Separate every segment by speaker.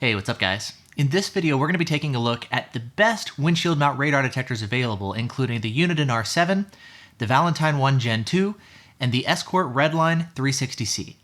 Speaker 1: Hey, what's up guys? In this video, we're going to be taking a look at the best windshield mount radar detectors available, including the Uniden R7, the Valentine 1 Gen 2, and the Escort Redline 360C.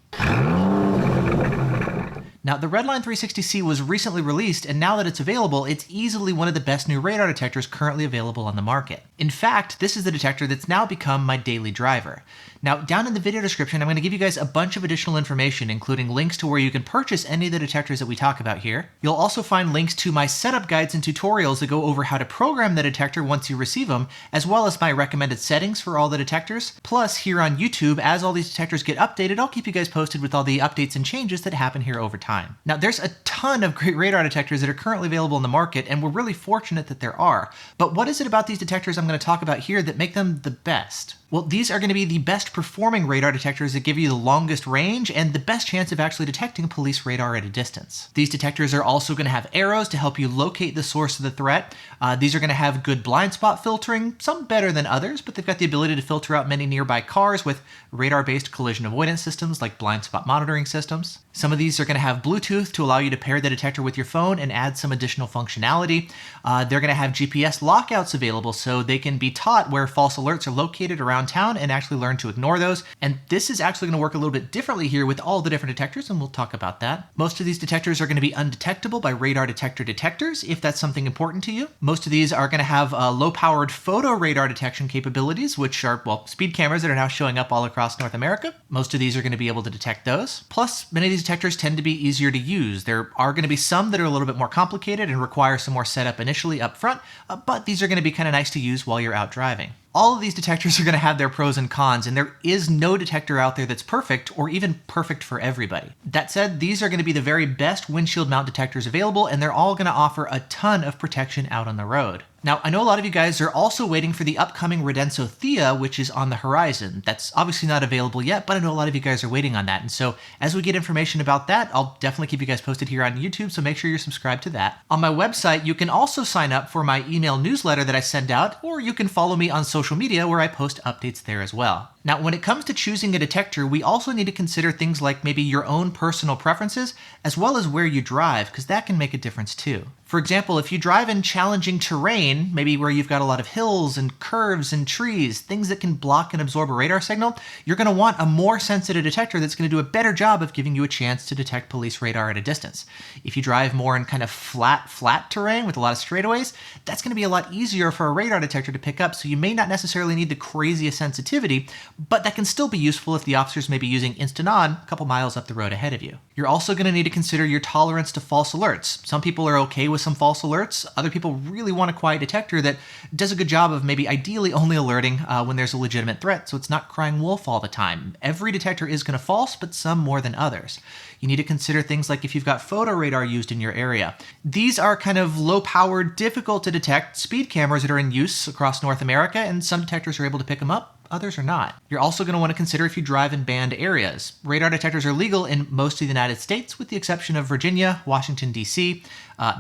Speaker 1: Now, the Redline 360C was recently released, and now that it's available, it's easily one of the best new radar detectors currently available on the market. In fact, this is the detector that's now become my daily driver. Now, down in the video description, I'm going to give you guys a bunch of additional information, including links to where you can purchase any of the detectors that we talk about here. You'll also find links to my setup guides and tutorials that go over how to program the detector once you receive them, as well as my recommended settings for all the detectors. Plus, here on YouTube, as all these detectors get updated, I'll keep you guys posted with all the updates and changes that happen here over time. Now, there's a ton of great radar detectors that are currently available in the market, and we're really fortunate that there are. But what is it about these detectors I'm going to talk about here that make them the best? Well, these are going to be the best performing radar detectors that give you the longest range and the best chance of actually detecting police radar at a distance. These detectors are also going to have arrows to help you locate the source of the threat. These are going to have good blind spot filtering, some better than others, but they've got the ability to filter out many nearby cars with radar-based collision avoidance systems like blind spot monitoring systems. Some of these are going to have Bluetooth to allow you to pair the detector with your phone and add some additional functionality. They're going to have GPS lockouts available so they can be taught where false alerts are located around town and actually learn to ignore those. And this is actually going to work a little bit differently here with all the different detectors, and we'll talk about that. Most of these detectors are going to be undetectable by radar detector detectors, if that's something important to you. Most of these are going to have low-powered photo radar detection capabilities, which are, well, speed cameras that are now showing up all across North America. Most of these are going to be able to detect those. Plus, many of these detectors tend to be easier to use. There are going to be some that are a little bit more complicated and require some more setup initially up front, but these are going to be kind of nice to use while you're out driving. All of these detectors are going to have their pros and cons, and there is no detector out there that's perfect or even perfect for everybody. That said, these are going to be the very best windshield mount detectors available, and they're all going to offer a ton of protection out on the road. Now, I know a lot of you guys are also waiting for the upcoming Radenso Theia, which is on the horizon. That's obviously not available yet, but I know a lot of you guys are waiting on that. And so as we get information about that, I'll definitely keep you guys posted here on YouTube, so make sure you're subscribed to that. On my website, you can also sign up for my email newsletter that I send out, or you can follow me on social media where I post updates there as well. Now, when it comes to choosing a detector, we also need to consider things like maybe your own personal preferences, as well as where you drive, because that can make a difference too. For example, if you drive in challenging terrain, maybe where you've got a lot of hills and curves and trees, things that can block and absorb a radar signal, you're going to want a more sensitive detector that's going to do a better job of giving you a chance to detect police radar at a distance. If you drive more in kind of flat terrain with a lot of straightaways, that's going to be a lot easier for a radar detector to pick up, so you may not necessarily need the craziest sensitivity, but that can still be useful if the officers may be using instant on a couple miles up the road ahead of you. You're also going to need to consider your tolerance to false alerts. Some people are okay with some false alerts. Other people really want a quiet detector that does a good job of maybe ideally only alerting when there's a legitimate threat, so it's not crying wolf all the time. Every detector is going to false, but some more than others. You need to consider things like if you've got photo radar used in your area. These are kind of low-powered, difficult to detect speed cameras that are in use across North America, and some detectors are able to pick them up. Others are not. You're also going to want to consider if you drive in banned areas. Radar detectors are legal in most of the United States, with the exception of Virginia, Washington, D.C.,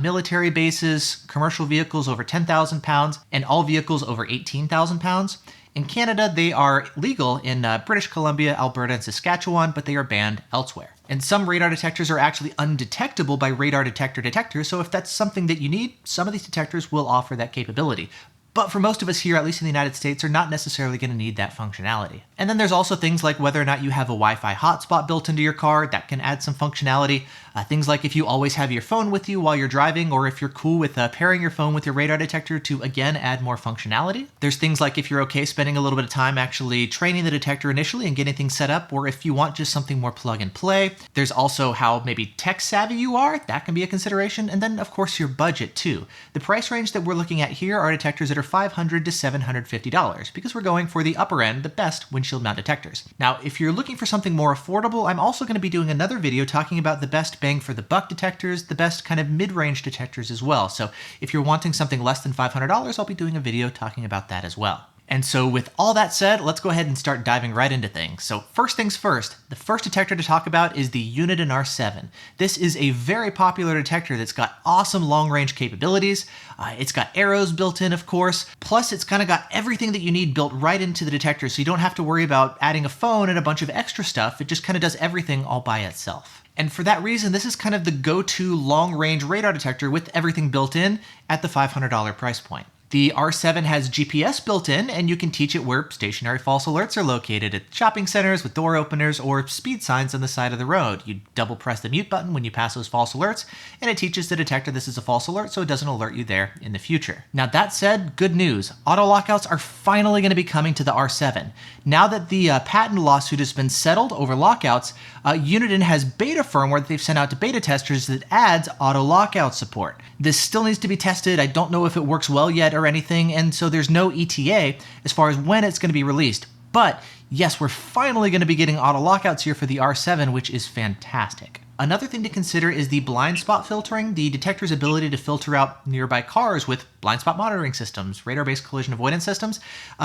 Speaker 1: military bases, commercial vehicles over 10,000 pounds, and all vehicles over 18,000 pounds. In Canada, they are legal in British Columbia, Alberta, and Saskatchewan, but they are banned elsewhere. And some radar detectors are actually undetectable by radar detector detectors, so if that's something that you need, some of these detectors will offer that capability. But for most of us here, at least in the United States, are not necessarily going to need that functionality. And then there's also things like whether or not you have a Wi-Fi hotspot built into your car. That can add some functionality. Things like if you always have your phone with you while you're driving, or if you're cool with pairing your phone with your radar detector to, again, add more functionality. There's things like if you're okay spending a little bit of time actually training the detector initially and getting things set up, or if you want just something more plug and play. There's also how maybe tech savvy you are. That can be a consideration. And then, of course, your budget too. The price range that we're looking at here are detectors that are $500 to $750 because we're going for the upper end, the best windshield mount detectors. Now, if you're looking for something more affordable, I'm also going to be doing another video talking about the best bang for the buck detectors, the best kind of mid-range detectors as well. So if you're wanting something less than $500, I'll be doing a video talking about that as well. And so with all that said, let's go ahead and start diving right into things. So first things first, the first detector to talk about is the Uniden R7. This is a very popular detector that's got awesome long-range capabilities. It's got arrows built in, of course. Plus, it's kind of got everything that you need built right into the detector, so you don't have to worry about adding a phone and a bunch of extra stuff. It just kind of does everything all by itself. And for that reason, this is kind of the go-to long-range radar detector with everything built in at the $500 price point. The R7 has GPS built in, and you can teach it where stationary false alerts are located at shopping centers with door openers or speed signs on the side of the road. You double press the mute button when you pass those false alerts, and it teaches the detector this is a false alert so it doesn't alert you there in the future. Now that said, good news. Auto lockouts are finally going to be coming to the R7. Now that the patent lawsuit has been settled over lockouts, Uniden has beta firmware that they've sent out to beta testers that adds auto lockout support. This still needs to be tested. I don't know if it works well yet or anything, and so there's no ETA as far as when it's going to be released. But yes, we're finally going to be getting auto lockouts here for the R7, which is fantastic. Another thing to consider is the blind spot filtering, the detector's ability to filter out nearby cars with blind spot monitoring systems, radar-based collision avoidance systems.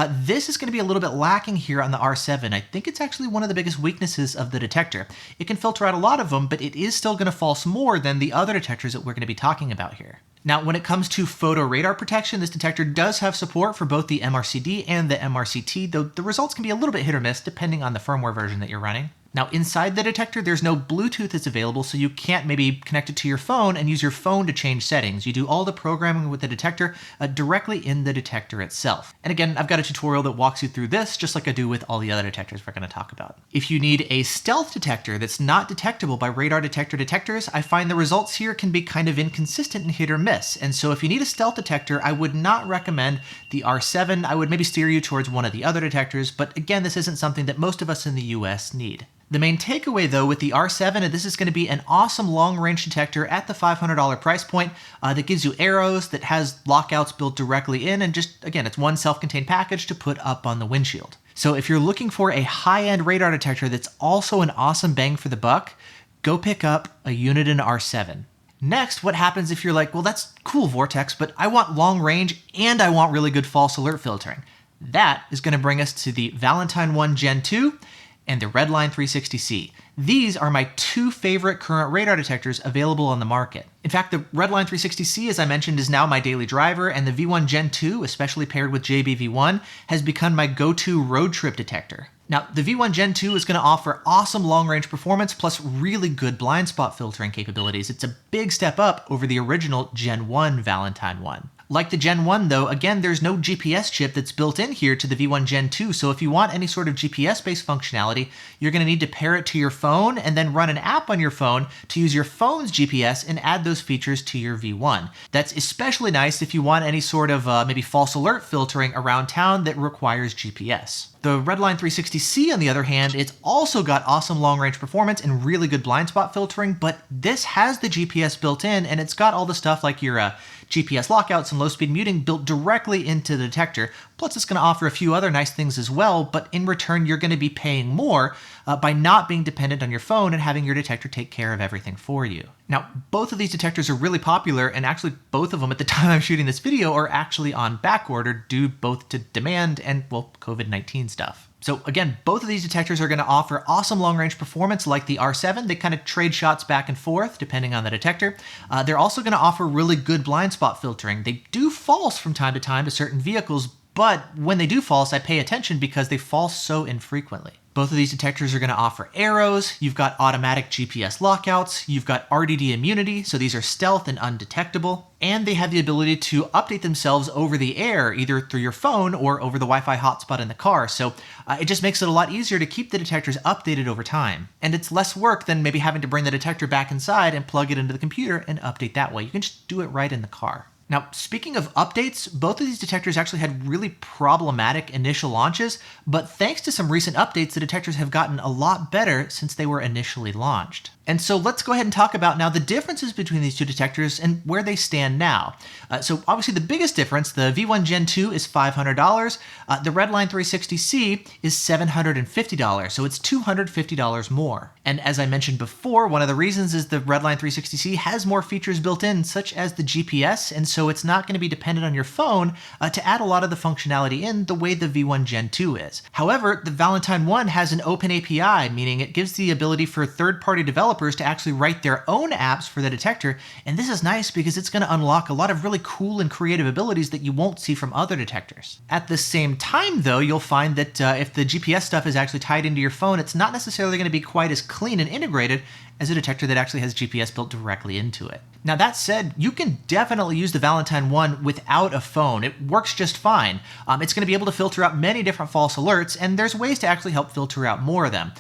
Speaker 1: This is going to be a little bit lacking here on the R7. I think it's actually one of the biggest weaknesses of the detector. It can filter out a lot of them, but it is still going to false more than the other detectors that we're going to be talking about here. Now, when it comes to photo radar protection, this detector does have support for both the MRCD and the MRCT, though the results can be a little bit hit or miss depending on the firmware version that you're running. Now, inside the detector, there's no Bluetooth that's available, so you can't maybe connect it to your phone and use your phone to change settings. You do all the programming with the detector directly in the detector itself. And again, I've got a tutorial that walks you through this, just like I do with all the other detectors we're going to talk about. If you need a stealth detector that's not detectable by radar detector detectors, I find the results here can be kind of inconsistent and hit or miss. And so if you need a stealth detector, I would not recommend the R7. I would maybe steer you towards one of the other detectors, but again, this isn't something that most of us in the US need. The main takeaway though with the R7 is this is going to be an awesome long-range detector at the $500 price point that gives you arrows, that has lockouts built directly in, and just, again, it's one self-contained package to put up on the windshield. So if you're looking for a high-end radar detector that's also an awesome bang for the buck, go pick up a Uniden R7. Next, what happens if you're like, well, that's cool, Vortex, but I want long range and I want really good false alert filtering? That is going to bring us to the Valentine 1 Gen 2 and the Redline 360C. These are my two favorite current radar detectors available on the market. In fact, the Redline 360C, as I mentioned, is now my daily driver, and the V1 Gen 2, especially paired with JBV1, has become my go-to road trip detector. Now, the V1 Gen 2 is going to offer awesome long-range performance plus really good blind spot filtering capabilities. It's a big step up over the original Gen 1 Valentine 1. Like the Gen 1 though, again, there's no GPS chip that's built in here to the V1 Gen 2, so if you want any sort of GPS-based functionality, you're going to need to pair it to your phone and then run an app on your phone to use your phone's GPS and add those features to your V1. That's especially nice if you want any sort of maybe false alert filtering around town that requires GPS. The Redline 360C, on the other hand, it's also got awesome long-range performance and really good blind spot filtering, but this has the GPS built in, and it's got all the stuff like your GPS lockouts and low-speed muting built directly into the detector. Plus, it's going to offer a few other nice things as well, but in return, you're going to be paying more by not being dependent on your phone and having your detector take care of everything for you. Now, both of these detectors are really popular, and actually both of them at the time I'm shooting this video are actually on back order due both to demand and, well, COVID-19 stuff. So again, both of these detectors are going to offer awesome long-range performance like the R7. They kind of trade shots back and forth depending on the detector. They're also going to offer really good blind spot filtering. They do false from time to time to certain vehicles, but when they do false, I pay attention because they false so infrequently. Both of these detectors are going to offer arrows, you've got automatic GPS lockouts, you've got RDD immunity, so these are stealth and undetectable, and they have the ability to update themselves over the air, either through your phone or over the Wi-Fi hotspot in the car, so it just makes it a lot easier to keep the detectors updated over time. And it's less work than maybe having to bring the detector back inside and plug it into the computer and update that way. You can just do it right in the car. Now, speaking of updates, both of these detectors actually had really problematic initial launches, but thanks to some recent updates, the detectors have gotten a lot better since they were initially launched. And so let's go ahead and talk about now the differences between these two detectors and where they stand now. So obviously the biggest difference, the V1 Gen 2 is $500. The Redline 360C is $750. So it's $250 more. And as I mentioned before, one of the reasons is the Redline 360C has more features built in, such as the GPS. And so it's not going to be dependent on your phone to add a lot of the functionality in the way the V1 Gen 2 is. However, the Valentine 1 has an open API, meaning it gives the ability for third-party developers to actually write their own apps for the detector. And this is nice because it's going to unlock a lot of really cool and creative abilities that you won't see from other detectors. At the same time, though, you'll find that if the GPS stuff is actually tied into your phone, it's not necessarily going to be quite as clean and integrated as a detector that actually has GPS built directly into it. Now that said, you can definitely use the Valentine 1 without a phone. It works just fine. It's going to be able to filter out many different false alerts, and there's ways to actually help filter out more of them.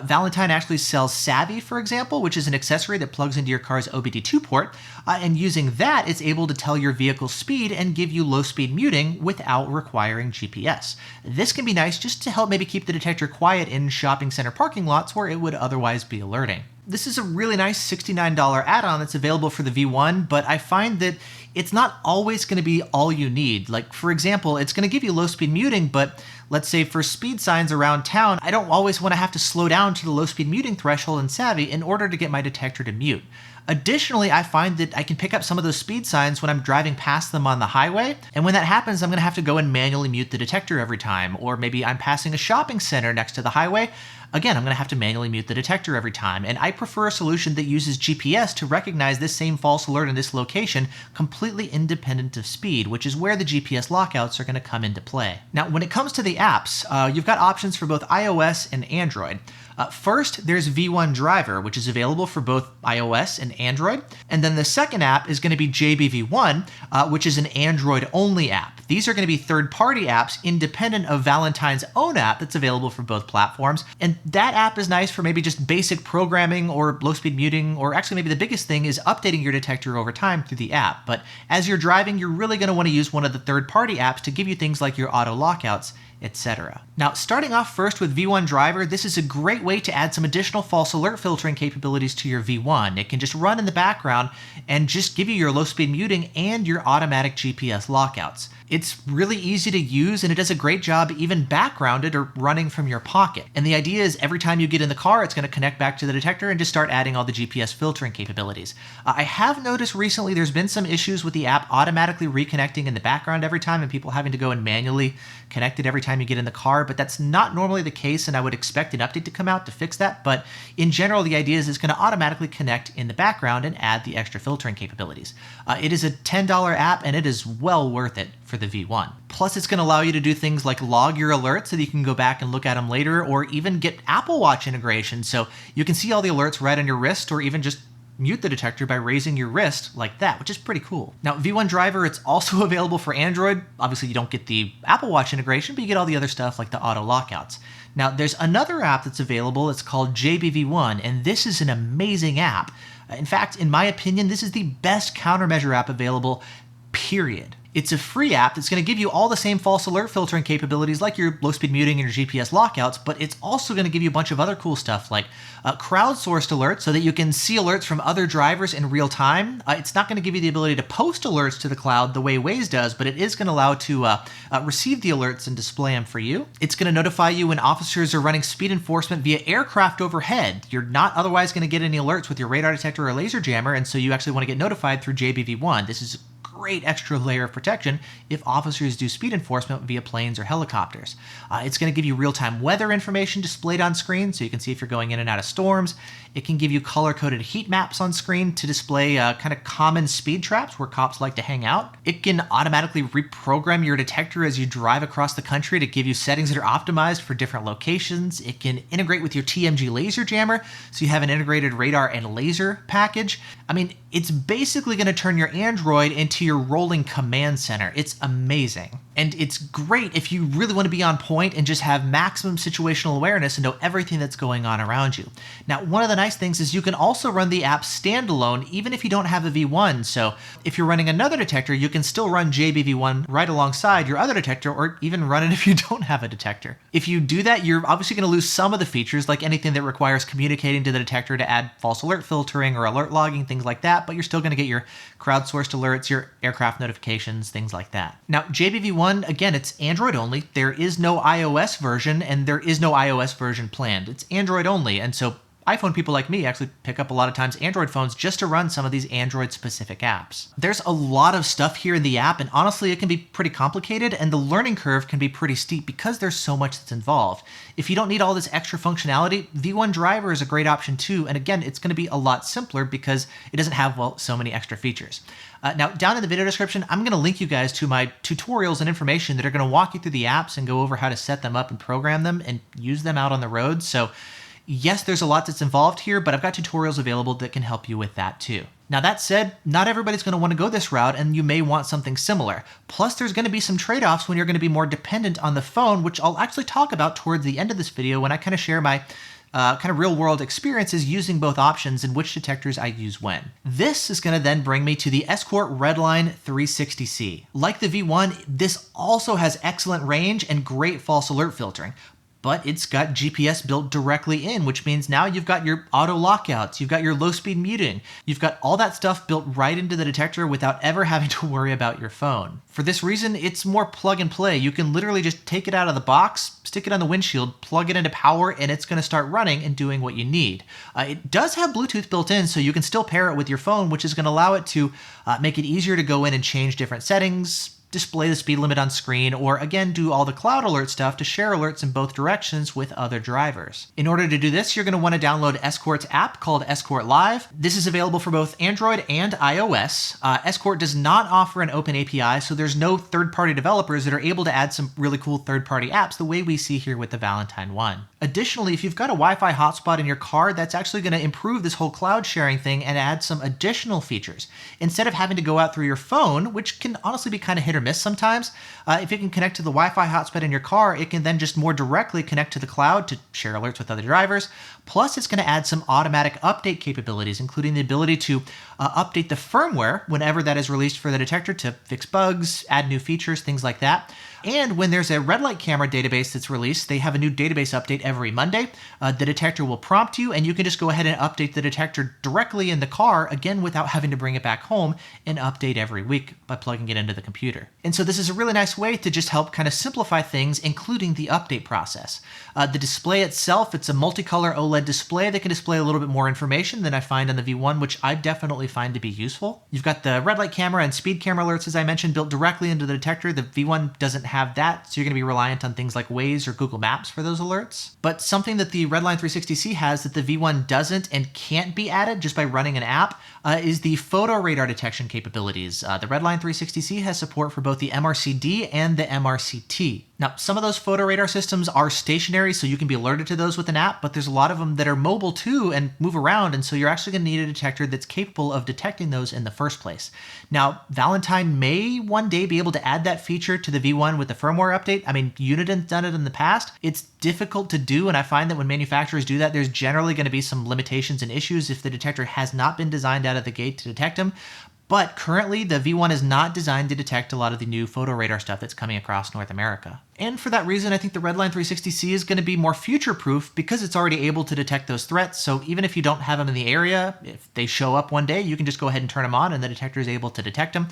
Speaker 1: Valentine actually sells Savvy, for example, which is an accessory that plugs into your car's OBD2 port, and using that, it's able to tell your vehicle's speed and give you low-speed muting without requiring GPS. This can be nice just to help maybe keep the detector quiet in shopping center parking lots where it would otherwise be alerting. This is a really nice $69 add-on that's available for the V1, but I find that it's not always going to be all you need. Like, for example, it's going to give you low-speed muting, but let's say for speed signs around town, I don't always want to have to slow down to the low-speed muting threshold in Savvy in order to get my detector to mute. Additionally, I find that I can pick up some of those speed signs when I'm driving past them on the highway, and when that happens, I'm going to have to go and manually mute the detector every time, or maybe I'm passing a shopping center next to the highway. Again, I'm going to have to manually mute the detector every time, and I prefer a solution that uses GPS to recognize this same false alert in this location completely independent of speed, which is where the GPS lockouts are going to come into play. Now, when it comes to the apps, you've got options for both iOS and Android. First, there's V1 Driver, which is available for both iOS and Android. And then the second app is going to be JBV1, which is an Android-only app. These are going to be third-party apps independent of Valentine's own app that's available for both platforms. And that app is nice for maybe just basic programming or low-speed muting, or actually maybe the biggest thing is updating your detector over time through the app. But as you're driving, you're really going to want to use one of the third-party apps to give you things like your auto lockouts, etc. Now, starting off first with V1 Driver, this is a great way to add some additional false alert filtering capabilities to your V1. It can just run in the background and just give you your low-speed muting and your automatic GPS lockouts. It's really easy to use, and it does a great job even backgrounded or running from your pocket. And the idea is every time you get in the car, it's going to connect back to the detector and just start adding all the GPS filtering capabilities. I have noticed recently there's been some issues with the app automatically reconnecting in the background every time and people having to go and manually connect it every time you get in the car, but that's not normally the case, and I would expect an update to come out to fix that. But in general, the idea is it's going to automatically connect in the background and add the extra filtering capabilities. It is a $10 app, and it is well worth it for the V1. Plus, it's going to allow you to do things like log your alerts so that you can go back and look at them later, or even get Apple Watch integration so you can see all the alerts right on your wrist, or even just mute the detector by raising your wrist like that, which is pretty cool. Now, V1 Driver, it's also available for Android. Obviously, you don't get the Apple Watch integration, but you get all the other stuff like the auto lockouts. Now, there's another app that's available. It's called JBV1, and this is an amazing app. In fact, in my opinion, this is the best countermeasure app available, period. It's a free app that's going to give you all the same false alert filtering capabilities like your low-speed muting and your GPS lockouts, but it's also going to give you a bunch of other cool stuff like crowdsourced alerts so that you can see alerts from other drivers in real time. It's not going to give you the ability to post alerts to the cloud the way Waze does, but it is going to allow to receive the alerts and display them for you. It's going to notify you when officers are running speed enforcement via aircraft overhead. You're not otherwise going to get any alerts with your radar detector or laser jammer, and so you actually want to get notified through JBV1. This is great extra layer of protection if officers do speed enforcement via planes or helicopters. It's going to give you real-time weather information displayed on screen so you can see if you're going in and out of storms. It can give you color-coded heat maps on screen to display kind of common speed traps where cops like to hang out. It can automatically reprogram your detector as you drive across the country to give you settings that are optimized for different locations. It can integrate with your TMG laser jammer so you have an integrated radar and laser package. I mean, it's basically going to turn your Android into your rolling command center. It's amazing. And it's great if you really want to be on point and just have maximum situational awareness and know everything that's going on around you. Now, one of the nice things is you can also run the app standalone even if you don't have a V1. So if you're running another detector, you can still run JBV1 right alongside your other detector, or even run it if you don't have a detector. If you do that, you're obviously going to lose some of the features, like anything that requires communicating to the detector to add false alert filtering or alert logging, things like that, but you're still going to get your crowdsourced alerts, your aircraft notifications, things like that. Now, JBV1, again, it's Android only. There is no iOS version, and there is no iOS version planned. It's Android only, and so iPhone people like me actually pick up a lot of times Android phones just to run some of these Android-specific apps. There's a lot of stuff here in the app, and honestly, it can be pretty complicated, and the learning curve can be pretty steep because there's so much that's involved. If you don't need all this extra functionality, V1 Driver is a great option too, and again, it's going to be a lot simpler because it doesn't have, well, so many extra features. Now, down in the video description, I'm going to link you guys to my tutorials and information that are going to walk you through the apps and go over how to set them up and program them and use them out on the road. So yes, there's a lot that's involved here, but I've got tutorials available that can help you with that too. Now that said, not everybody's going to want to go this route, and you may want something similar. Plus, there's going to be some trade-offs when you're going to be more dependent on the phone, which I'll actually talk about towards the end of this video when I kind of share my kind of real-world experiences using both options and which detectors I use when. This is going to then bring me to the Escort Redline 360C. Like the V1, this also has excellent range and great false alert filtering, but it's got GPS built directly in, which means now you've got your auto lockouts, you've got your low speed muting, you've got all that stuff built right into the detector without ever having to worry about your phone. For this reason, it's more plug and play. You can literally just take it out of the box, stick it on the windshield, plug it into power, and it's going to start running and doing what you need. It does have Bluetooth built in, so you can still pair it with your phone, which is going to allow it to make it easier to go in and change different settings, display the speed limit on screen, or again, do all the cloud alert stuff to share alerts in both directions with other drivers. In order to do this, you're going to want to download Escort's app called Escort Live. This is available for both Android and iOS. Escort does not offer an open API, so there's no third-party developers that are able to add some really cool third-party apps the way we see here with the Valentine one. Additionally, if you've got a Wi-Fi hotspot in your car, that's actually going to improve this whole cloud sharing thing and add some additional features. Instead of having to go out through your phone, which can honestly be kind of hit or miss sometimes, if it can connect to the Wi-Fi hotspot in your car, it can then just more directly connect to the cloud to share alerts with other drivers. Plus, it's going to add some automatic update capabilities, including the ability to update the firmware whenever that is released for the detector to fix bugs, add new features, things like that. And when there's a red light camera database that's released, they have a new database update every Monday. The detector will prompt you, and you can just go ahead and update the detector directly in the car, again, without having to bring it back home, and update every week by plugging it into the computer. And so this is a really nice way to just help kind of simplify things, including the update process. The display itself, it's a multicolor OLED display that can display a little bit more information than I find on the V1, which I definitely find to be useful. You've got the red light camera and speed camera alerts, as I mentioned, built directly into the detector. The V1 doesn't have that, so you're going to be reliant on things like Waze or Google Maps for those alerts. But something that the Redline 360C has that the V1 doesn't and can't be added just by running an app is the photo radar detection capabilities. The Redline 360C has support for both the MRCD and the MRCT. Now, some of those photo radar systems are stationary, so you can be alerted to those with an app, but there's a lot of them that are mobile too and move around, and so you're actually going to need a detector that's capable of detecting those in the first place. Now, Valentine may one day be able to add that feature to the V1 with the firmware update. I mean, Uniden's done it in the past. It's difficult to do, and I find that when manufacturers do that, there's generally going to be some limitations and issues if the detector has not been designed out of the gate to detect them. But currently, the V1 is not designed to detect a lot of the new photo radar stuff that's coming across North America. And for that reason, I think the Redline 360C is going to be more future-proof because it's already able to detect those threats. So even if you don't have them in the area, if they show up one day, you can just go ahead and turn them on and the detector is able to detect them.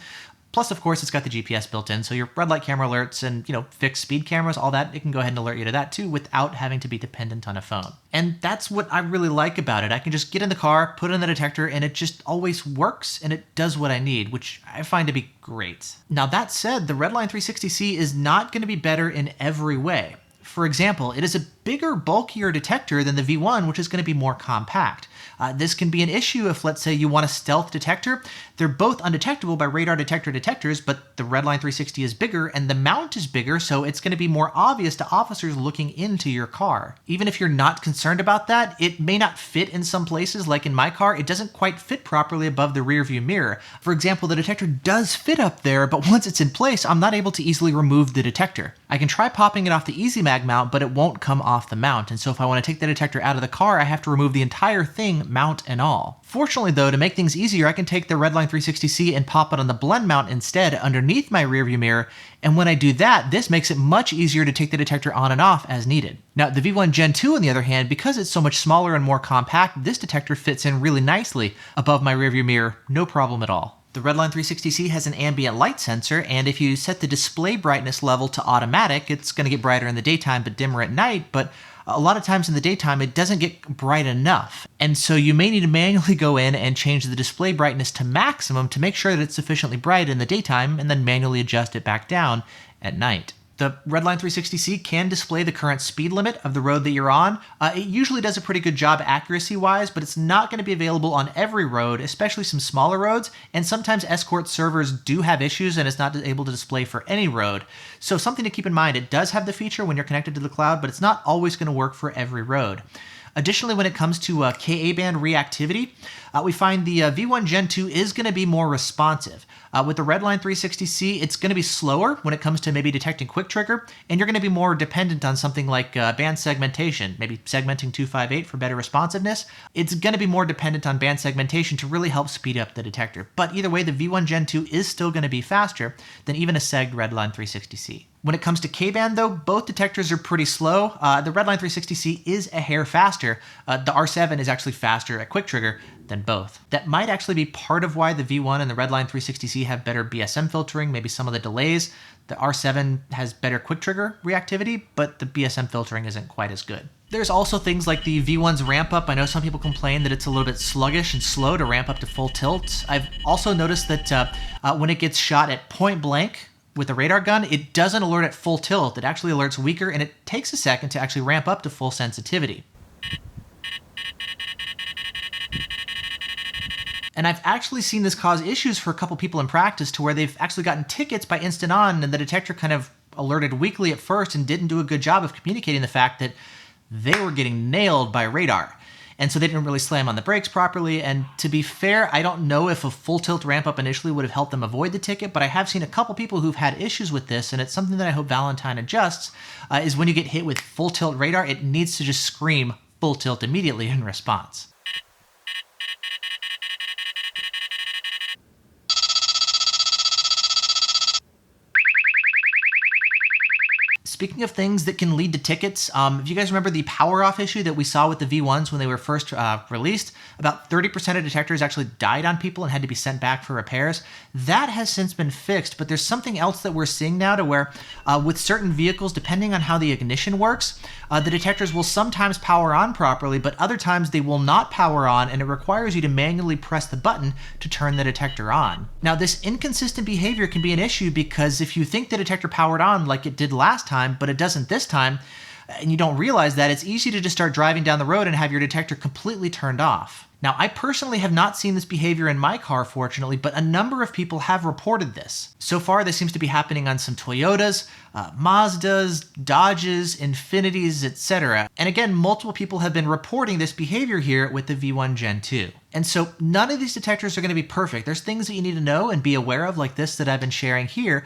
Speaker 1: Plus, of course, it's got the GPS built in, so your red light camera alerts and, fixed speed cameras, all that, it can go ahead and alert you to that too without having to be dependent on a phone. And that's what I really like about it. I can just get in the car, put in the detector, and it just always works, and it does what I need, which I find to be great. Now, that said, the Redline 360C is not going to be better in every way. For example, it is a bigger, bulkier detector than the V1, which is going to be more compact. This can be an issue if, let's say, you want a stealth detector. They're both undetectable by radar detector detectors, but the Redline 360 is bigger and the mount is bigger, so it's going to be more obvious to officers looking into your car. Even if you're not concerned about that, it may not fit in some places, like in my car, it doesn't quite fit properly above the rear view mirror. For example, the detector does fit up there, but once it's in place, I'm not able to easily remove the detector. I can try popping it off the Easy Mag mount, but it won't come off the mount, and so if I want to take the detector out of the car, I have to remove the entire thing, mount and all. Fortunately though, to make things easier, I can take the Redline 360C and pop it on the blend mount instead underneath my rearview mirror, and when I do that, this makes it much easier to take the detector on and off as needed. Now the V1 Gen 2 on the other hand, because it's so much smaller and more compact, this detector fits in really nicely above my rearview mirror, no problem at all. The Redline 360C has an ambient light sensor, and if you set the display brightness level to automatic, it's going to get brighter in the daytime but dimmer at night, but a lot of times in the daytime it doesn't get bright enough. And so you may need to manually go in and change the display brightness to maximum to make sure that it's sufficiently bright in the daytime and then manually adjust it back down at night. The Redline 360C can display the current speed limit of the road that you're on. It usually does a pretty good job accuracy-wise, but it's not going to be available on every road, especially some smaller roads, and sometimes Escort servers do have issues and it's not able to display for any road. So something to keep in mind, it does have the feature when you're connected to the cloud, but it's not always going to work for every road. Additionally, when it comes to Ka-band reactivity, we find the V1 Gen 2 is going to be more responsive. With the Redline 360C, it's going to be slower when it comes to maybe detecting quick trigger, and you're going to be more dependent on something like band segmentation, maybe segmenting 258 for better responsiveness. It's going to be more dependent on band segmentation to really help speed up the detector. But either way, the V1 Gen 2 is still going to be faster than even a segged Redline 360C. When it comes to K-band though, both detectors are pretty slow. The Redline 360C is a hair faster. The R7 is actually faster at quick trigger than both. That might actually be part of why the V1 and the Redline 360C have better BSM filtering, maybe some of the delays. The R7 has better quick trigger reactivity, but the BSM filtering isn't quite as good. There's also things like the V1's ramp up. I know some people complain that it's a little bit sluggish and slow to ramp up to full tilt. I've also noticed that when it gets shot at point blank, with the radar gun, it doesn't alert at full tilt. It actually alerts weaker, and it takes a second to actually ramp up to full sensitivity. And I've actually seen this cause issues for a couple people in practice to where they've actually gotten tickets by instant on, and the detector kind of alerted weakly at first and didn't do a good job of communicating the fact that they were getting nailed by radar. And so they didn't really slam on the brakes properly. And to be fair, I don't know if a full tilt ramp up initially would have helped them avoid the ticket, but I have seen a couple people who've had issues with this, and it's something that I hope Valentine adjusts, is when you get hit with full tilt radar, it needs to just scream full tilt immediately in response. Speaking of things that can lead to tickets, if you guys remember the power off issue that we saw with the V1s when they were first released, about 30% of detectors actually died on people and had to be sent back for repairs. That has since been fixed, but there's something else that we're seeing now to where with certain vehicles, depending on how the ignition works, the detectors will sometimes power on properly, but other times they will not power on, and it requires you to manually press the button to turn the detector on. Now, this inconsistent behavior can be an issue because if you think the detector powered on like it did last time, but it doesn't this time, and you don't realize that, it's easy to just start driving down the road and have your detector completely turned off. Now, I personally have not seen this behavior in my car, fortunately, but a number of people have reported this. So far, this seems to be happening on some Toyotas, Mazdas, Dodges, Infinitis, etc. And again, multiple people have been reporting this behavior here with the V1 Gen 2. And so none of these detectors are going to be perfect. There's things that you need to know and be aware of, like this that I've been sharing here.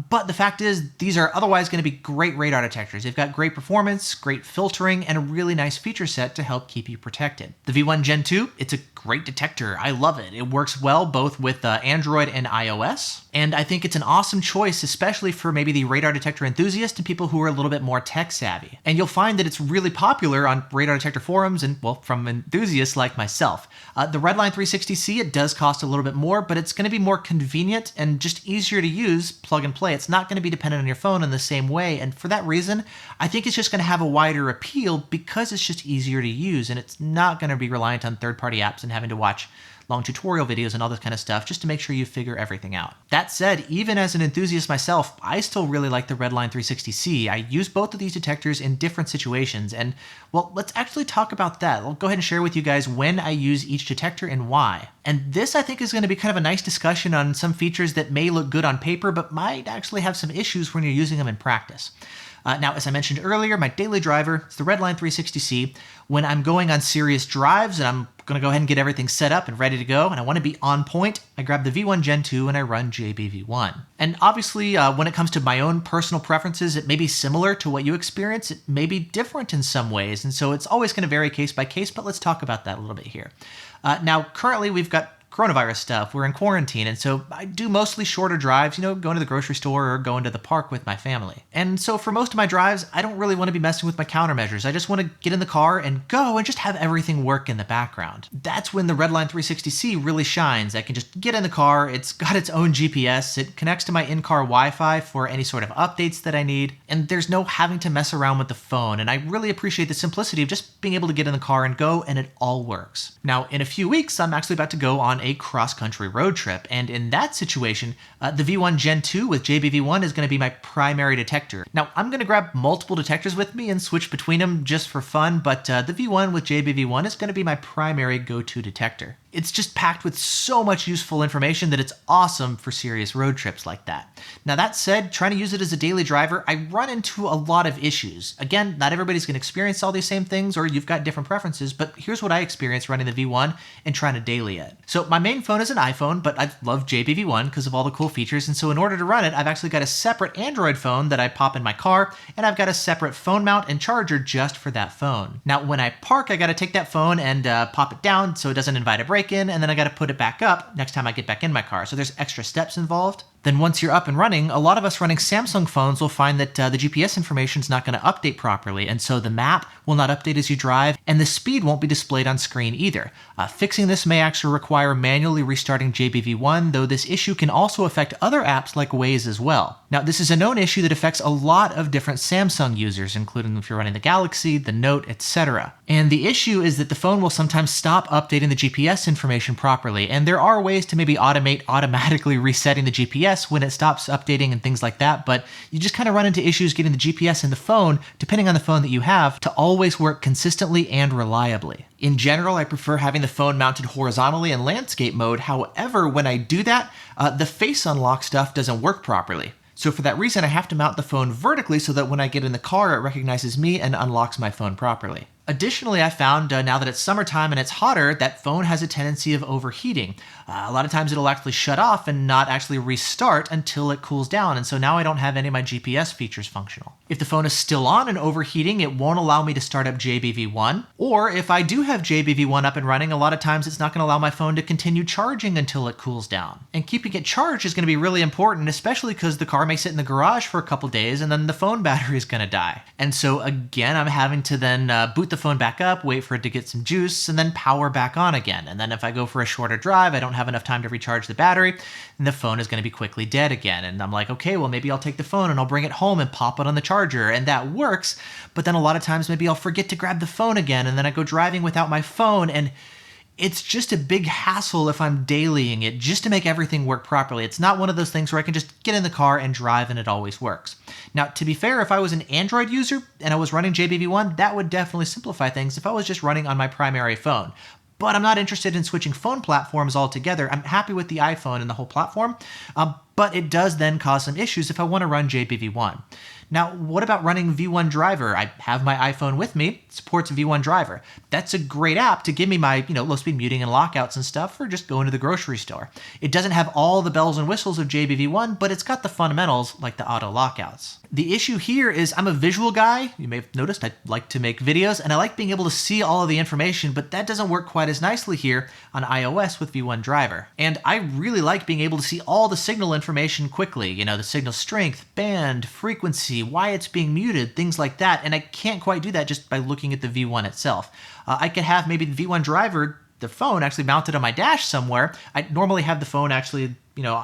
Speaker 1: But the fact is, these are otherwise going to be great radar detectors. They've got great performance, great filtering, and a really nice feature set to help keep you protected. The V1 Gen 2, it's a great detector. I love it. It works well both with Android and iOS. And I think it's an awesome choice, especially for maybe the radar detector enthusiast and people who are a little bit more tech savvy. And you'll find that it's really popular on radar detector forums and, well, from enthusiasts like myself. The Redline 360C, it does cost a little bit more, but it's going to be more convenient and just easier to use, plug and play. It's not going to be dependent on your phone in the same way. And for that reason, I think it's just going to have a wider appeal because it's just easier to use and it's not going to be reliant on third-party apps and having to watch long tutorial videos and all this kind of stuff just to make sure you figure everything out. That said, even as an enthusiast myself, I still really like the Redline 360C. I use both of these detectors in different situations, and well, let's actually talk about that. I'll go ahead and share with you guys when I use each detector and why. And this, I think, is going to be kind of a nice discussion on some features that may look good on paper, but might actually have some issues when you're using them in practice. Now, as I mentioned earlier, my daily driver is the Redline 360C. When I'm going on serious drives and I'm going to go ahead and get everything set up and ready to go, and I want to be on point, I grab the V1 Gen 2 and I run JBV1. And obviously, when it comes to my own personal preferences, it may be similar to what you experience. It may be different in some ways, and so it's always going to vary case by case, but let's talk about that a little bit here. Now, currently, we've got coronavirus stuff. We're in quarantine, and so I do mostly shorter drives, going to the grocery store or going to the park with my family. And so for most of my drives, I don't really want to be messing with my countermeasures. I just want to get in the car and go and just have everything work in the background. That's when the Redline 360C really shines. I can just get in the car, it's got its own GPS, it connects to my in-car Wi-Fi for any sort of updates that I need, and there's no having to mess around with the phone, and I really appreciate the simplicity of just being able to get in the car and go, and it all works. Now, in a few weeks, I'm actually about to go on a cross-country road trip, and in that situation, the V1 Gen 2 with JBV1 is going to be my primary detector. Now, I'm going to grab multiple detectors with me and switch between them just for fun, but the V1 with JBV1 is going to be my primary go-to detector. It's just packed with so much useful information that it's awesome for serious road trips like that. Now that said, trying to use it as a daily driver, I run into a lot of issues. Again, not everybody's going to experience all these same things, or you've got different preferences, but here's what I experience running the V1 and trying to daily it. So my main phone is an iPhone, but I love JBV1 because of all the cool features, and so in order to run it, I've actually got a separate Android phone that I pop in my car, and I've got a separate phone mount and charger just for that phone. Now when I park, I got to take that phone and pop it down so it doesn't invite a break-in, and then I got to put it back up next time I get back in my car. So there's extra steps involved. Then once you're up and running, a lot of us running Samsung phones will find that the GPS information is not going to update properly, and so the map will not update as you drive, and the speed won't be displayed on screen either. Fixing this may actually require manually restarting JBV1, though this issue can also affect other apps like Waze as well. Now, this is a known issue that affects a lot of different Samsung users, including if you're running the Galaxy, the Note, etc. And the issue is that the phone will sometimes stop updating the GPS information properly, and there are ways to maybe automate automatically resetting the GPS when it stops updating and things like that, but you just kind of run into issues getting the GPS in the phone, depending on the phone that you have, to always work consistently and reliably. In general, I prefer having the phone mounted horizontally in landscape mode. However, when I do that, the face unlock stuff doesn't work properly. So for that reason, I have to mount the phone vertically so that when I get in the car, it recognizes me and unlocks my phone properly. Additionally, I found now that it's summertime and it's hotter, that phone has a tendency of overheating. A lot of times it'll actually shut off and not actually restart until it cools down, and so now I don't have any of my GPS features functional. If the phone is still on and overheating, it won't allow me to start up JBV1, or if I do have JBV1 up and running, a lot of times it's not going to allow my phone to continue charging until it cools down. And keeping it charged is going to be really important, especially because the car may sit in the garage for a couple days and then the phone battery is going to die. And so again, I'm having to then boot the phone back up, wait for it to get some juice, and then power back on again. And then if I go for a shorter drive, I don't have enough time to recharge the battery, and the phone is going to be quickly dead again. And I'm like, okay, well maybe I'll take the phone and I'll bring it home and pop it on the charger, and that works. But then a lot of times maybe I'll forget to grab the phone again, and then I go driving without my phone, and it's just a big hassle if I'm dailying it just to make everything work properly. It's not one of those things where I can just get in the car and drive and it always works. Now, to be fair, if I was an Android user and I was running JBV1, that would definitely simplify things if I was just running on my primary phone. But I'm not interested in switching phone platforms altogether. I'm happy with the iPhone and the whole platform, but it does then cause some issues if I want to run JBV1. Now, what about running V1 Driver? I have my iPhone with me, it supports V1 Driver. That's a great app to give me my, low speed muting and lockouts and stuff for just going to the grocery store. It doesn't have all the bells and whistles of JBV1, but it's got the fundamentals like the auto lockouts. The issue here is I'm a visual guy. You may have noticed I like to make videos, and I like being able to see all of the information, but that doesn't work quite as nicely here on iOS with V1 Driver. And I really like being able to see all the signal information quickly, the signal strength, band, frequency, why it's being muted, things like that, and I can't quite do that just by looking at the V1 itself. I could have maybe the V1 Driver the phone actually mounted on my dash somewhere. I normally have the phone actually,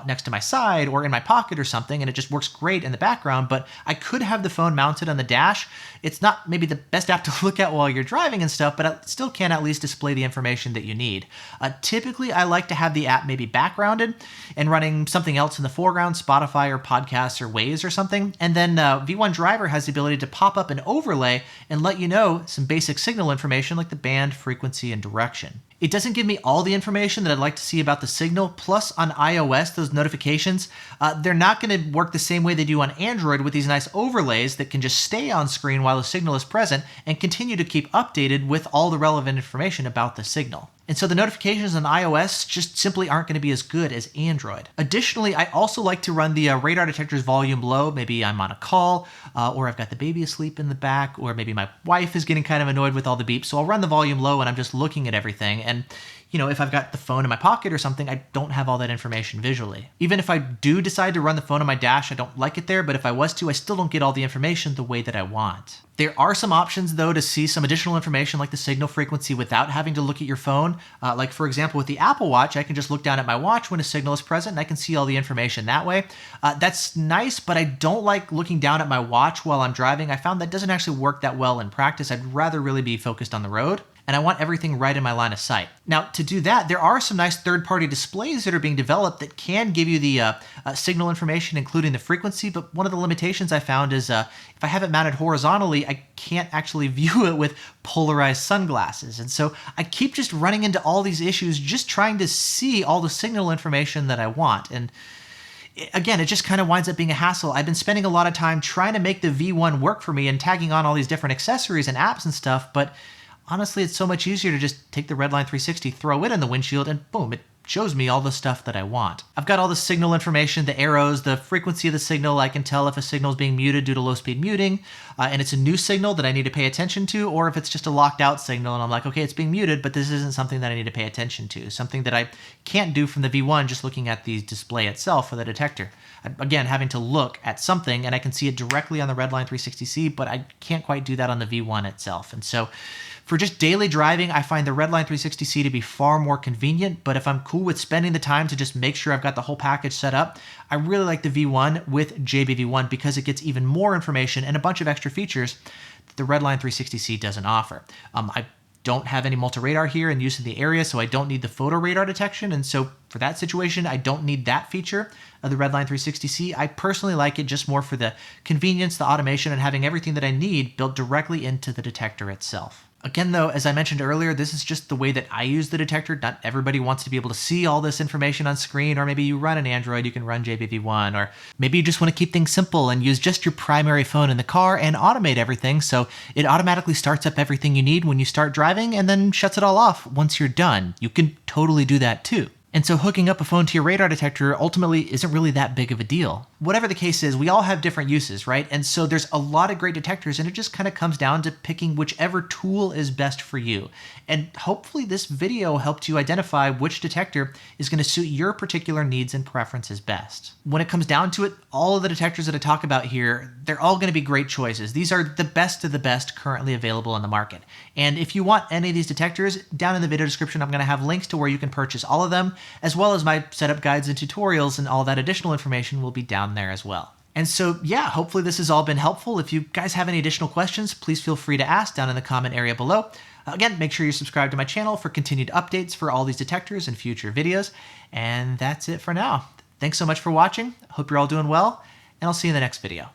Speaker 1: next to my side or in my pocket or something, and it just works great in the background, but I could have the phone mounted on the dash. It's not maybe the best app to look at while you're driving and stuff, but it still can at least display the information that you need. Typically, I like to have the app maybe backgrounded and running something else in the foreground, Spotify or podcasts or Waze or something, and then V1 Driver has the ability to pop up an overlay and let you know some basic signal information like the band, frequency, and direction. It doesn't give me all the information that I'd like to see about the signal. Plus, on iOS, those notifications, they're not going to work the same way they do on Android with these nice overlays that can just stay on screen while the signal is present and continue to keep updated with all the relevant information about the signal. And so the notifications on iOS just simply aren't going to be as good as Android. Additionally, I also like to run the radar detector's volume low. Maybe I'm on a call, or I've got the baby asleep in the back, or maybe my wife is getting kind of annoyed with all the beeps. So I'll run the volume low and I'm just looking at everything. And if I've got the phone in my pocket or something, I don't have all that information visually. Even if I do decide to run the phone on my dash, I don't like it there, but if I was to, I still don't get all the information the way that I want. There are some options, though, to see some additional information like the signal frequency without having to look at your phone. Like, for example, with the Apple Watch, I can just look down at my watch when a signal is present, and I can see all the information that way. That's nice, but I don't like looking down at my watch while I'm driving. I found that doesn't actually work that well in practice. I'd rather really be focused on the road, and I want everything right in my line of sight. Now, to do that, there are some nice third-party displays that are being developed that can give you the signal information, including the frequency, but one of the limitations I found is if I have it mounted horizontally, I can't actually view it with polarized sunglasses. And so I keep just running into all these issues just trying to see all the signal information that I want. And again, it just kind of winds up being a hassle. I've been spending a lot of time trying to make the V1 work for me and tagging on all these different accessories and apps and stuff, but honestly, it's so much easier to just take the Redline 360, throw it in the windshield, and boom, it shows me all the stuff that I want. I've got all the signal information, the arrows, the frequency of the signal. I can tell if a signal is being muted due to low-speed muting, and it's a new signal that I need to pay attention to, or if it's just a locked-out signal, and I'm like, okay, it's being muted, but this isn't something that I need to pay attention to, something that I can't do from the V1 just looking at the display itself for the detector. Again, having to look at something, and I can see it directly on the Redline 360C, but I can't quite do that on the V1 itself. And so for just daily driving, I find the Redline 360C to be far more convenient, but if I'm cool with spending the time to just make sure I've got the whole package set up, I really like the V1 with JBV1 because it gets even more information and a bunch of extra features that the Redline 360C doesn't offer. I don't have any multi-radar here in use in the area, so I don't need the photo radar detection, and so for that situation, I don't need that feature of the Redline 360C. I personally like it just more for the convenience, the automation, and having everything that I need built directly into the detector itself. Again, though, as I mentioned earlier, this is just the way that I use the detector. Not everybody wants to be able to see all this information on screen, or maybe you run an Android, you can run JBV1, or maybe you just want to keep things simple and use just your primary phone in the car and automate everything so it automatically starts up everything you need when you start driving and then shuts it all off once you're done. You can totally do that too. And so hooking up a phone to your radar detector ultimately isn't really that big of a deal. Whatever the case is, we all have different uses, right? And so there's a lot of great detectors, and it just kind of comes down to picking whichever tool is best for you. And hopefully this video helped you identify which detector is going to suit your particular needs and preferences best. When it comes down to it, all of the detectors that I talk about here, they're all going to be great choices. These are the best of the best currently available on the market. And if you want any of these detectors, down in the video description, I'm going to have links to where you can purchase all of them, as well as my setup guides and tutorials, and all that additional information will be down there as well. And so, yeah, hopefully this has all been helpful. If you guys have any additional questions, please feel free to ask down in the comment area below. Again, make sure you subscribe to my channel for continued updates for all these detectors and future videos. And that's it for now. Thanks so much for watching. Hope you're all doing well, and I'll see you in the next video.